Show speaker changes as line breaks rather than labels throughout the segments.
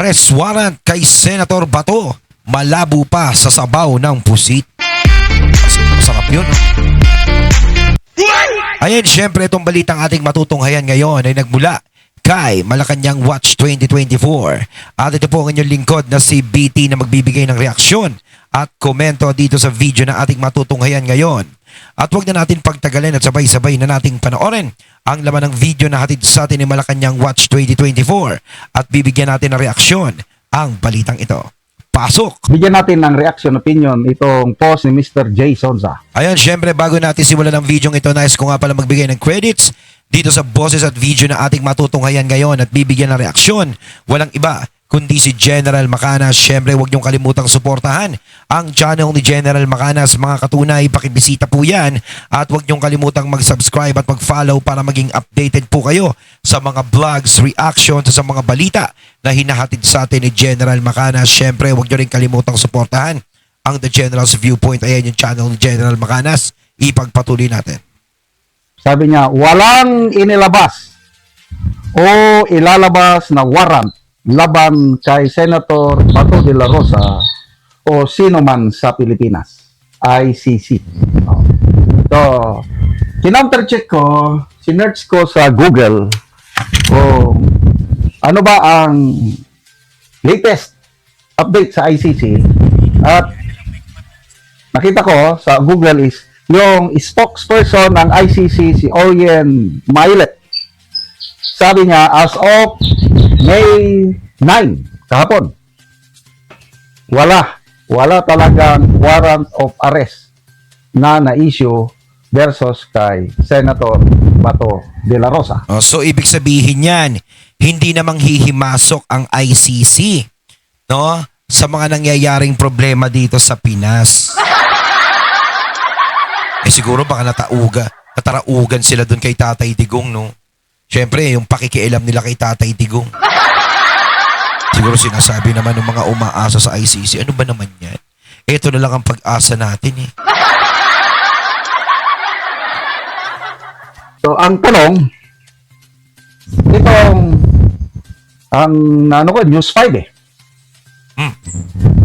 Arrest warrant kay Senator Bato. Malabo pa sa sabaw ng pusit. Masarap yun. Ayan, syempre itong balitang ating matutunghayan ngayon ay nagmula kay Malacanang Watch 2024. At ito po ang inyong lingkod na si BT na magbibigay ng reaksyon at komento dito sa video na ating matutunghayan ngayon. At huwag na natin pagtagalin at sabay-sabay na nating panoorin ang laman ng video na hatid sa atin ni Malacanang Watch 2024 at bibigyan natin ng reaksyon ang balitang ito. Pasok!
Bigyan natin ng reaction opinion itong post ni Mr. Jay Sonza.
Ayan, syempre bago natin simulan ng video ito, nais ko nga pala magbigay ng credits dito sa boses at video na ating matutunghayan ngayon at bibigyan ng reaksyon. Walang iba kundi si General Macanas. Syempre huwag niyong kalimutang suportahan ang channel ni General Macanas. Mga katunay, pakibisita po yan at huwag niyong kalimutang mag-subscribe at mag-follow para maging updated po kayo sa mga vlogs, reactions, sa mga balita na hinahatid sa atin ni General Macanas. Syempre huwag niyo rin kalimutang suportahan ang The General's Viewpoint. Ayan yung channel ni General Macanas. Ipagpatuloy natin.
Sabi niya, walang inilabas o ilalabas na warrant laban kay Senator Bato de la Rosa o sino man sa Pilipinas. ICC. So, kinounter-check ko, sinearch ko sa Google kung ano ba ang latest update sa ICC at nakita ko sa Google is yung spokesperson ng ICC si Orien Mailet. Sabi niya, as of May 9, kahapon, wala talagang warrant of arrest na na-issue versus kay Senator Bato de la Rosa.
Oh, so ibig sabihin yan, hindi namang hihimasok ang ICC, no, sa mga nangyayaring problema dito sa Pinas. Siguro baka nataraugan sila doon kay Tatay Digong, no? Siyempre, yung pakikialam nila kay Tatay Digong. Siguro sinasabi naman ng mga umaasa sa ICC, ano ba naman yan? Ito na lang ang pag-asa natin eh.
So, ang tanong, News 5 eh.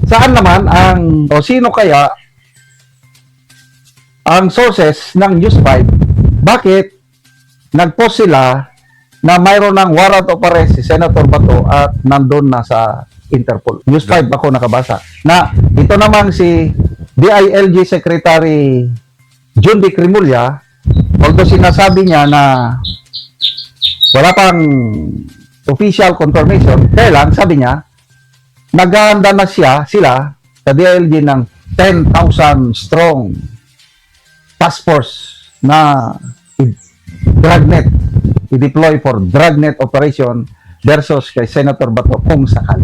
Saan naman o sino kaya ang sources ng News 5, bakit nag-post sila na mayroon ng warrant of arrest si Senator Bato at nandun na sa Interpol. News 5 ako nakabasa. Na ito namang si DILG Secretary Jun D. Cremulya, although sinasabi niya na wala pang official confirmation, kaya lang sabi niya, naghahanda na sila sa DILG ng 10,000 strong task force na dragnet i-deploy for dragnet operation versus kay Senator Bato kung sakali.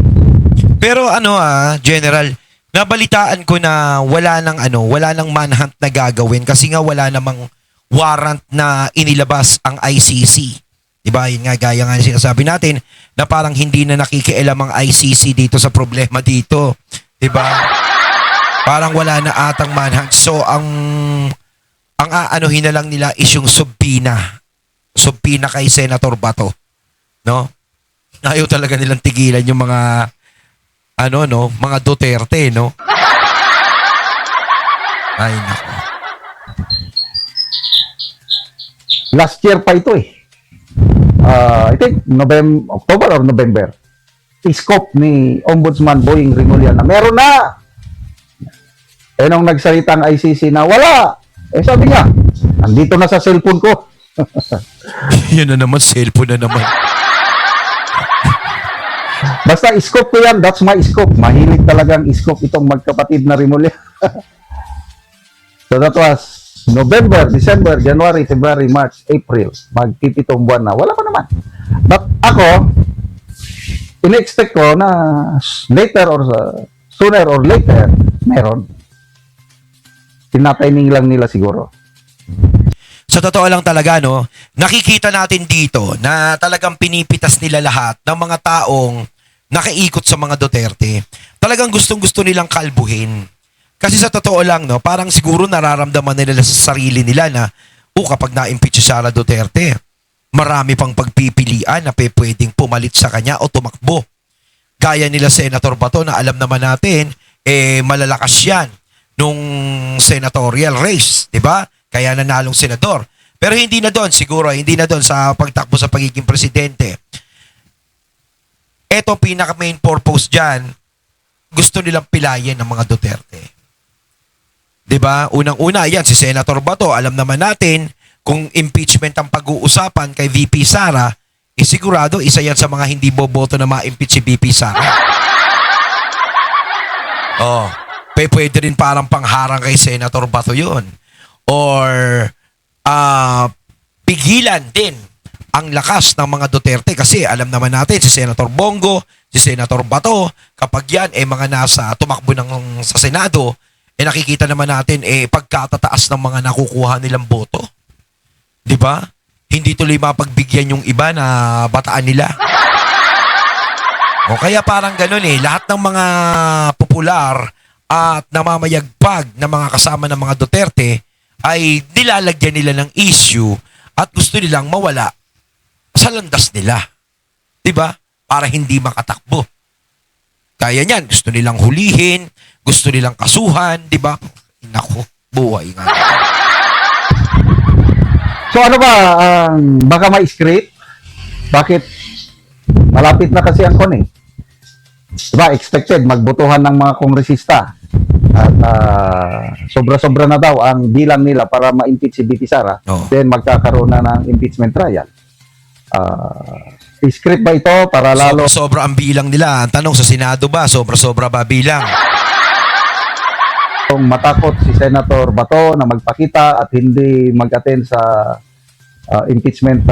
Pero General, nabalitaan ko na wala nang manhunt na gagawin kasi nga wala namang warrant na inilabas ang ICC. Diba? Yun nga, gaya nga sinasabi natin na parang hindi na nakikialam ang ICC dito sa problema dito. Diba? Parang wala na atang manhunt. So, ang aanuhin na lang nila is yung subpoena kay Senator Bato, no? Ayaw talaga nilang tigilan yung mga mga Duterte, no? Ay nako.
Last year pa ito eh. I think October or November. I-scope ni Ombudsman Boying Rimulya na meron na. Nung nagsalita ang ICC na wala. Sabi niya, nandito na sa cellphone ko.
Yun na naman, cellphone na naman.
Basta scope ko yan, that's my scope. Mahilig talagang scope itong magkapatid na Rimulya. So that was November, December, January, February, March, April. Magpipitong buwan na. Wala pa naman. But ako, in-expect ko na later or sooner or later, meron. Tinatiming lang nila siguro.
Sa totoo lang talaga, no, nakikita natin dito na talagang pinipitas nila lahat ng mga taong nakaikot sa mga Duterte. Talagang gustong-gusto nilang kalbuhin. Kasi sa totoo lang, no, parang siguro nararamdaman nila sa sarili nila na, kapag na-impeach si Sara Duterte, marami pang pagpipilian na pwedeng pumalit sa kanya o tumakbo. Gaya nila Senator Bato na alam naman natin, malalakas yan nung senatorial race, di ba? Kaya nanalong senador. Pero hindi na doon, siguro, hindi na doon sa pagtakbo sa pagiging presidente. Ito, pinaka main purpose dyan, gusto nilang pilayan ng mga Duterte. Di ba? Unang-una, yan, si Senator Bato, alam naman natin, kung impeachment ang pag-uusapan kay VP Sara, sigurado, isa yan sa mga hindi boboto na ma-impeach si VP Sara. Oh, pwede rin parang pangharang kay Senator Bato yun. Or pigilan din ang lakas ng mga Duterte kasi alam naman natin si Senator Bongo, si Senator Bato, kapag yan mga nasa tumakbo sa Senado, nakikita naman natin pagkatataas ng mga nakukuha nilang boto. 'Di ba? Hindi tuloy mapagbigyan yung iba na bataan nila. O kaya parang ganun lahat ng mga popular at namamayagpag na mga kasama ng mga Duterte ay nilalagyan nila ng issue at gusto nilang mawala sa landas nila. 'Di ba? Para hindi makatakbo. Kaya niyan, gusto nilang hulihin, gusto nilang kasuhan, 'di ba? Nako, buhay nga.
So ano ba, baka may script? Bakit? Malapit na kasi ang kon. Diba, expected, magbotohan ng mga kongresista. At sobra-sobra na daw ang bilang nila para ma-impeach si VP Sara.
Oh.
Then magkakaroon na ng impeachment trial. Script ba ito para lalo?
Sobra ang bilang nila. Ang tanong sa Senado ba, sobra-sobra ba bilang?
Kung matakot si Senator Bato na magpakita at hindi mag-attend sa impeachment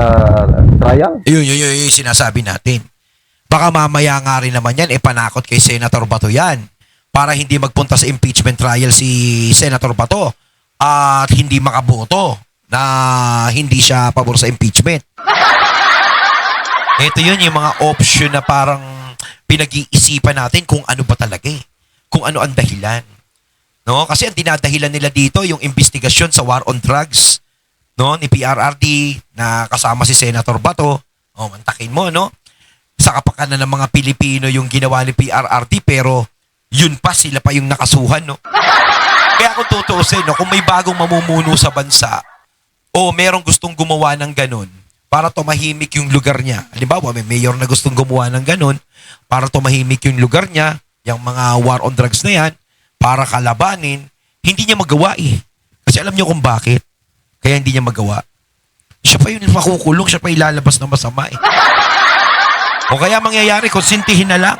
trial?
Yun yung sinasabi natin. Baka mamaya nga rin naman yan, panakot kay Senator Bato yan para hindi magpunta sa impeachment trial si Senator Bato at hindi makaboto na hindi siya pabor sa impeachment. Ito yun yung mga option na parang pinag-iisipan natin kung ano ba talaga kung ano ang dahilan. No? Kasi ang dinadahilan nila dito yung investigasyon sa war on drugs, no, ni PRRD na kasama si Senator Bato. Oh, mantakin mo, no? Sa kapakanan ng mga Pilipino yung ginawa ni PRRD, pero yun pa, sila pa yung nakasuhan, no? Kaya kung tutuusin, no, kung may bagong mamumuno sa bansa o merong gustong gumawa ng ganun para tumahimik yung lugar niya. Halimbawa, may mayor na gustong gumawa ng ganun para tumahimik yung lugar niya, yung mga war on drugs na yan, para kalabanin, hindi niya magawa Kasi alam niyo kung bakit. Kaya hindi niya magawa. Siya pa yung makukulong, siya pa yung lalabas na masama O kaya mangyayari, konsintihin na lang.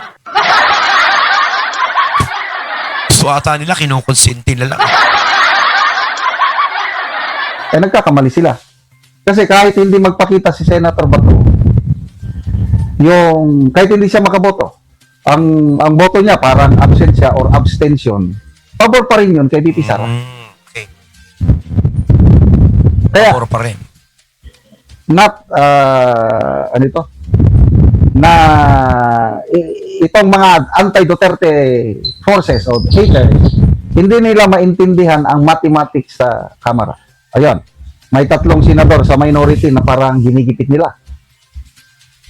So ata nila, kinukonsinti na lang.
Nagkakamali sila. Kasi kahit hindi magpakita si Senator Bato, kahit hindi siya makaboto, ang boto niya parang absent siya or abstention, pabor pa rin yun kay VP Sara.
Okay.
Kaya,
Pabor pa rin.
Itong mga anti-Duterte forces o haters, hindi nila maintindihan ang mathematics sa Kamara. Ayun, may 3 senador sa minority na parang ginigipit nila.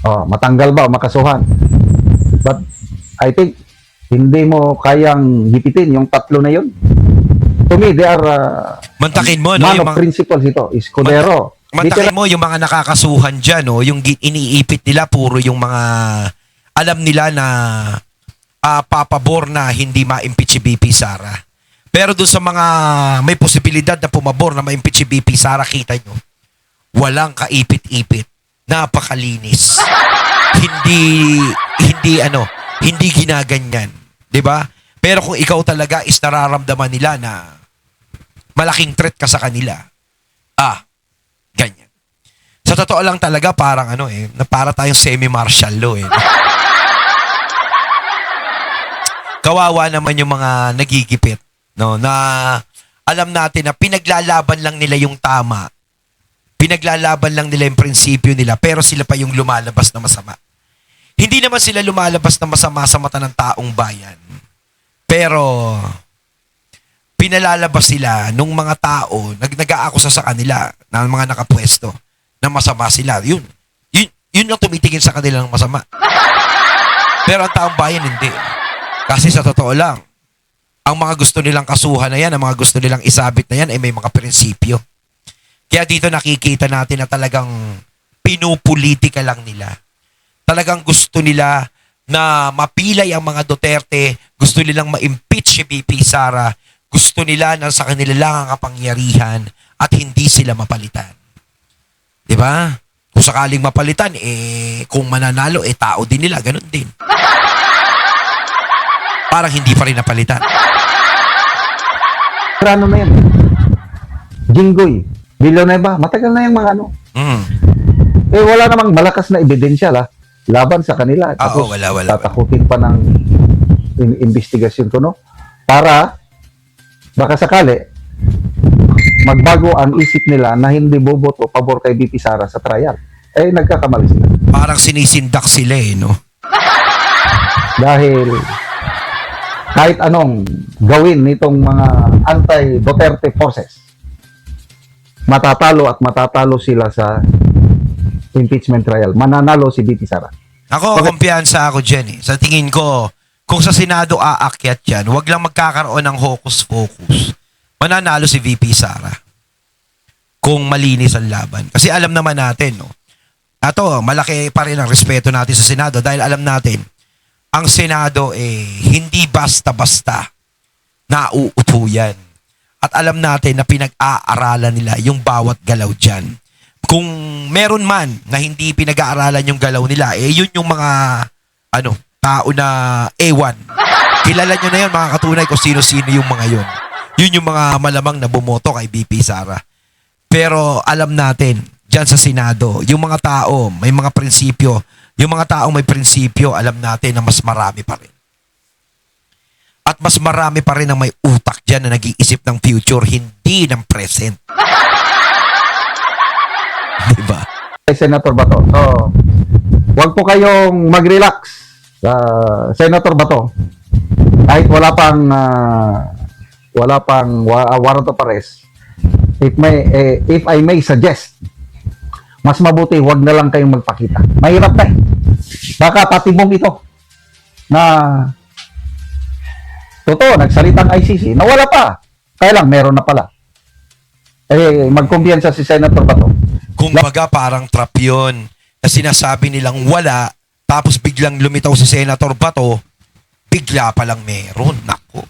Matanggal ba o makasuhan? But I think hindi mo kayang gipitin yung 3 na yun. To me, they are
Mantakin mo, no?
man
Yung
of principles ito, Escudero.
Mantakin mo yung mga nakakasuhan dyan, no? Yung iniipit nila, puro yung mga alam nila na papabor na hindi ma-impeach si VP Sara. Pero doon sa mga may posibilidad na pumabor na ma-impeach si VP Sara, kita nyo, walang kaipit-ipit. Napakalinis. Hindi ginaganyan. 'Di ba? Pero kung ikaw talaga is nararamdaman nila na malaking threat ka sa kanila, ganyan. Sa totoo lang talaga parang na para tayong semi-martial law Kawawa naman yung mga nagigipit, no, na alam natin na pinaglalaban lang nila yung tama. Pinaglalaban lang nila yung prinsipyo nila, pero sila pa yung lumalabas na masama. Hindi naman sila lumalabas na masama sa mata ng taong bayan. Pero pinalalabas sila nung mga tao nag-aakusa sa kanila ng mga nakapwesto na masama sila. Yun lang tumitingin sa kanila ng masama. Pero ang taong bayan hindi. Kasi sa totoo lang, ang mga gusto nilang kasuhan na yan, ang mga gusto nilang isabit na yan, ay may mga prinsipyo. Kaya dito nakikita natin na talagang pinupolitika lang nila. Talagang gusto nila na mapilay ang mga Duterte, gusto nilang ma-impeach si VP Sara, gusto nila na sa kanila lang ang kapangyarihan at hindi sila mapalitan. 'Di ba? Kung sakaling mapalitan, kung mananalo, tao din nila, ganun din. Parang hindi pa rin napalitan.
Pero ano na yan? Jinggoy, Villanueva, matagal na yung mga ano.
Mm.
Wala namang malakas na ebidensya laban sa kanila. Tapos
wala.
tatakutin pa ng investigasyon ko, no? Para baka sakali magbago ang isip nila na hindi boboto pabor kay VP Sara sa trial. Nagkakamali sila.
Parang sinisindak sila no?
Dahil kahit anong gawin nitong mga anti-Duterte forces, matatalo at matatalo sila sa impeachment trial. Mananalo si VP Sara.
Ako, kumpiyansa ako dyan Sa tingin ko, kung sa Senado aakyat yan, wag lang magkakaroon ng hocus-pocus. Mananalo si VP Sara. Kung malinis ang laban. Kasi alam naman natin, no? Ato, malaki pa rin ang respeto natin sa Senado dahil alam natin, ang Senado hindi basta-basta nauuto yan. At alam natin na pinag-aaralan nila yung bawat galaw dyan. Kung meron man na hindi pinag-aaralan yung galaw nila, yun yung mga tao na ewan. Kilala nyo na yun, mga katunay, kung sino-sino yung mga yun. Yun yung mga malamang na bumoto kay VP Sara. Pero alam natin, dyan sa Senado, yung mga tao, may mga prinsipyo. Yung mga taong may prinsipyo, alam natin na mas marami pa rin. At mas marami pa rin ang may utak dyan na nag-iisip ng future, hindi ng present. Diba?
Senator Bato. So, wag po kayong mag-relax sa Senator Bato. Kahit wala pang warrant of arrest. If I may suggest, mas mabuti wag na lang kayong magpakita. Mahirap na Baka patibong ito na totoo, nagsalitang ICC, nawala pa. Kaya lang, meron na pala. Magkumpiyansa si Senator Bato.
Kung baga parang trap yun na sinasabi nilang wala, tapos biglang lumitaw si Senator Bato, bigla palang meron. Nako.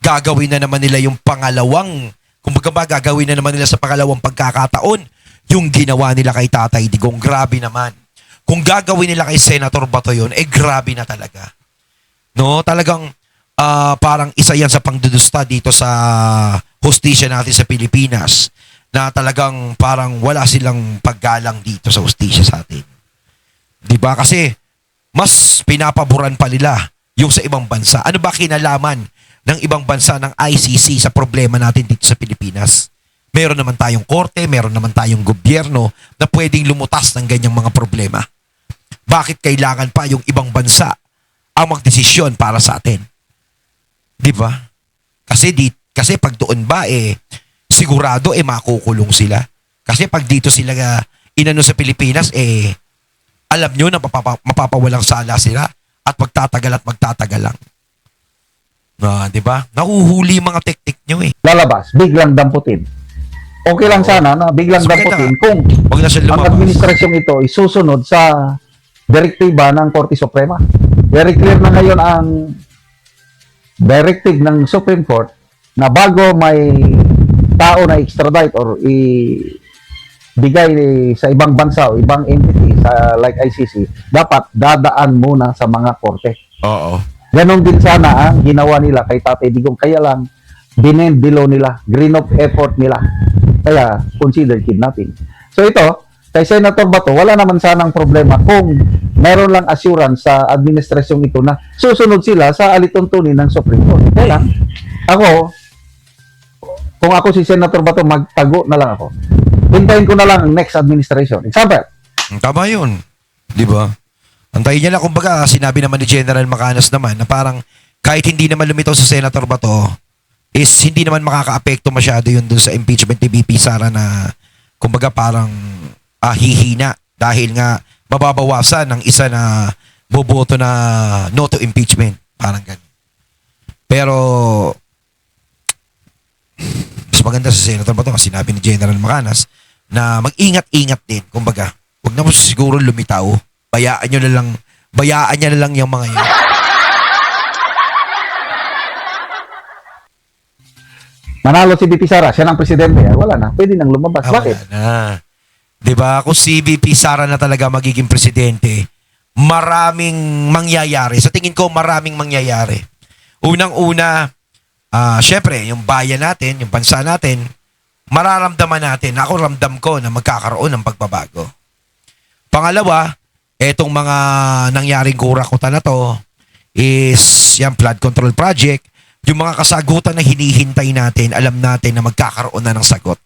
Gagawin na naman nila yung pangalawang, kumbaga ba, gagawin na naman nila sa pangalawang pagkakataon yung ginawa nila kay Tatay Digong. Grabe naman. Kung gagawin nila kay Senator Bato yun, grabe na talaga. No, talagang parang isa yan sa pangdudusta dito sa hustisya natin sa Pilipinas na talagang parang wala silang paggalang dito sa hustisya sa atin. 'Di ba? Kasi mas pinapaboran pa nila yung sa ibang bansa. Ano ba kinalaman ng ibang bansa ng ICC sa problema natin dito sa Pilipinas? Meron naman tayong korte, meron naman tayong gobyerno na pwedeng lumutas ng ganyang mga problema. Bakit kailangan pa yung ibang bansa ang magdesisyon para sa atin? 'Di ba? Kasi pag doon ba sigurado makukulong sila. Kasi pag dito sila inano sa Pilipinas alam nyo na mapapawalang sala sila at magtatagal lang. 'Di ba? Nahuhuli mga teknik nyo
Lalabas, biglang damputin. Okay lang sana na biglang damputin kung
wag na siya
ang
lumabas.
administrasyong ito ay susunod sa direktiba ng Korte Suprema. Very clear na ngayon ang directive ng Supreme Court na bago may tao na extradite or ibigay sa ibang bansa o ibang entity sa like ICC, dapat dadaan muna sa mga korte.
Oo.
Ganon din sana ang ginawa nila kay Tatay Digong. Kaya lang, binend below nila, green of effort nila. Kaya, considered kidnapping. So ito, kay Senator Bato, wala naman sanang problema kung meron lang assurance sa administrasyong ito na susunod sila sa alituntunin ng Supreme Court. Kaya lang, kung ako si Senator Bato, magtago na lang ako. Hintayin ko na lang ang next administration. Example.
Tama yun. Di ba? Antayin niya lang, kumbaga, sinabi naman ni General Macanas naman na parang kahit hindi naman lumitaw sa Senator Bato, is hindi naman makaka-apekto masyado yun dun sa impeachment ni VP Sara na kumbaga parang hihina dahil nga mababawasan ng isa na boboto na no to impeachment. Parang ganun. Pero, mas maganda sa Senator Bato kasi sinabi ni General Macanas na mag-ingat-ingat din. Kumbaga, huwag na mo siguro lumitaw. Bayaan niya na lang yung mga yan.
Manalo si VP Sara, siya ng presidente. Wala na, pwede nang lumabas. Bakit?
Wala na. 'Di ba? Kung si VP Sara na talaga magiging presidente, maraming mangyayari. Sa tingin ko, maraming mangyayari. Unang-una, syempre, yung bayan natin, yung bansa natin, mararamdaman natin, ako ramdam ko na magkakaroon ng pagbabago. Pangalawa, etong mga nangyaring kurakutan na to is yung flood control project, yung mga kasagutan na hinihintay natin, alam natin na magkakaroon na ng sagot.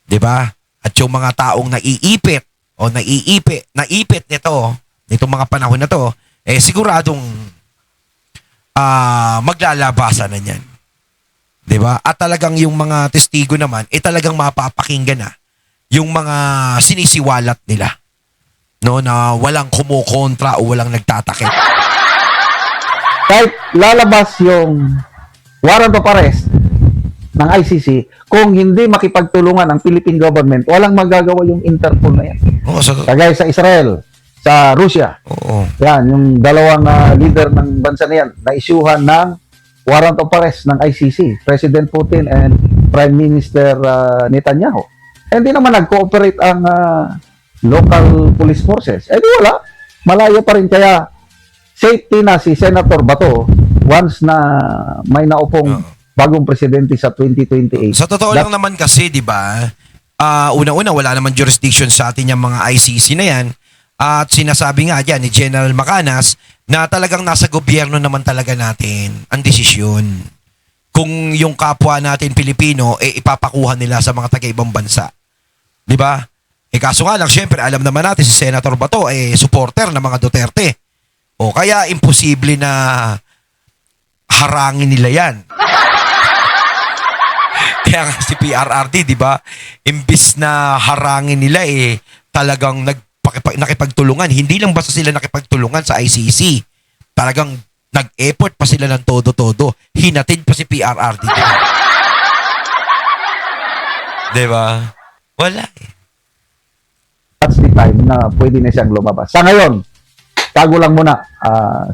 'Di ba? At yung mga taong naiipit nitong mga panahon na to, siguradong maglalabasan na niyan. 'Di ba? At talagang yung mga testigo naman, talagang mapapakinggan na yung mga sinisiwalat nila. No, na walang kumukontra o walang nagtatakip.
Kahit lalabas yung warrant of arrest ng ICC, kung hindi makipagtulungan ang Philippine government, walang magagawa yung Interpol na yan.
Oo,
Kagaya sa Israel, sa Russia.
oo.
Yan, yung dalawang leader ng bansa na yan, na-issuehan ng warrant of arrest ng ICC, President Putin and Prime Minister Netanyahu. Hindi naman nag-cooperate ang local police forces. Di wala. Malayo pa rin. Kaya safety na si Senator Bato once na may naupong bagong presidente sa 2028.
Sa totoo lang naman kasi, 'di ba? Una-una wala naman jurisdiction sa atin yung mga ICC na 'yan. At sinasabi nga diyan ni General Macanas na talagang nasa gobyerno naman talaga natin ang desisyon. Kung yung kapwa natin Pilipino ipapakuha nila sa mga taga-ibang bansa. 'Di ba? Kaso nga lang, syempre, alam naman natin si Senator Bato supporter ng mga Duterte. O kaya imposible na harangin nila yan. Kaya nga si PRRD, di ba? Imbis na harangin nila talagang nakipagtulungan. Hindi lang basta sila nakipagtulungan sa ICC. Talagang nag-effort pa sila ng todo-todo. Hinatid pa si PRRD. Di ba? Wala
That's the time na pwede na siyang lumabas. Sa ngayon, tago lang muna,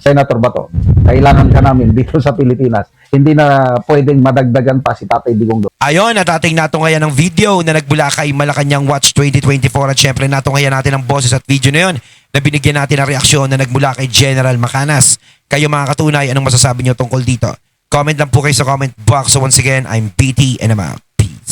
Senator Bato. Kailangan ka namin dito sa Pilipinas. Hindi na pwedeng madagdagan pa si Tatay Digong.
Ayun, natating nato ngayon ng video na nagbula kay Malacanang Watch 2024 at syempre nato ngayon natin ang boses at video na yun na binigyan natin ng reaksyon na nagmula kay General Macanas. Kayo mga katunay, anong masasabi nyo tungkol dito? Comment lang po kayo sa comment box. So once again, I'm BT and I'm out.